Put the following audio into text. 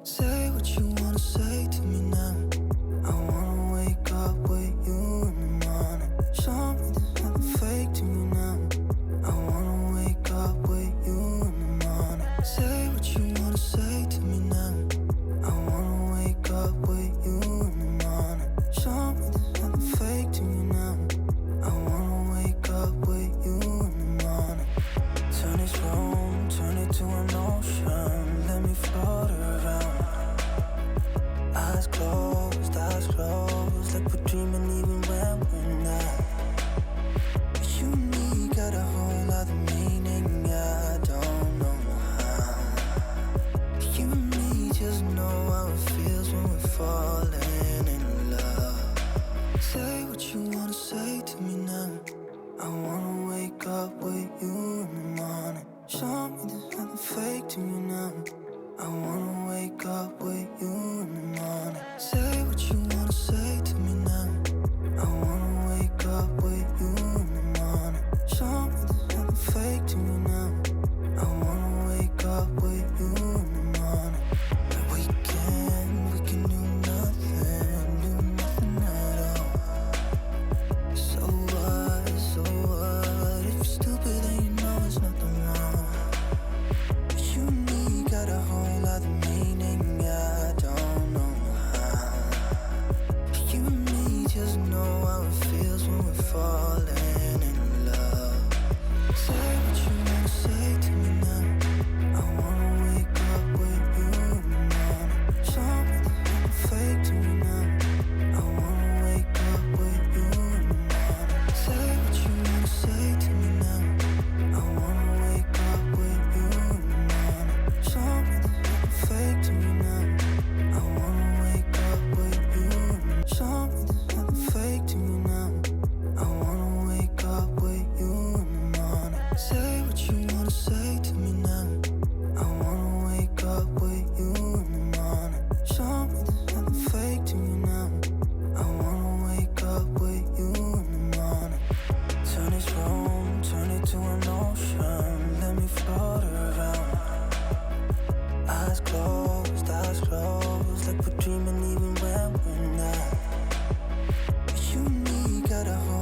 Say what you wanna say to me now. I wanna wake up with you in the morning. Show me there's nothing fake to me now. I wanna wake up with you in the morning. Say what you wanna say to me now. I wanna wake up with you in the morning. Show me there's nothing fake to me now. I wanna wake up with you in the morning. Turn this room, turn it to an ocean. Let me float around. Eyes closed, like we're dreaming even when we're not. You and me got a whole other meaning, I don't know how. You and me just know how it feels when we're falling in love. Say what you wanna say to me now. I wanna wake up with you in the morning. Show me there's nothing fake to me now. I wanna wake up with you in the morning. Say what you wanna say to me now. I wanna wake up with you in the morning. Show me there's nothing fake to me now. I wanna wake up with you in the morning. We can do nothing at all. So what, if you're stupid then you know it's nothing wrong. You and me got a whole other meaning, I don't know how. You and me just know how it feels when we're falling in love. Say what you wanna say to me now. I wanna wake up with you in the morning. Show me there's nothing fake to me now. I wanna wake up with you in the morning. Say what you wanna say to me now. I wanna wake up with you in the morning. Show me there's nothing fake to me now. I wanna wake up with you in the morning. Show me there's nothing fake to me now. I wanna wake up with you in the morning. Say what you wanna say to me now. I wanna wake up with you in the morning. Show me there's nothing fake to me now. I wanna wake up with you in the morning. Turn this room, turn it to an ocean. Let me float around. Eyes closed, like we're dreaming even when we're not. You and me got a whole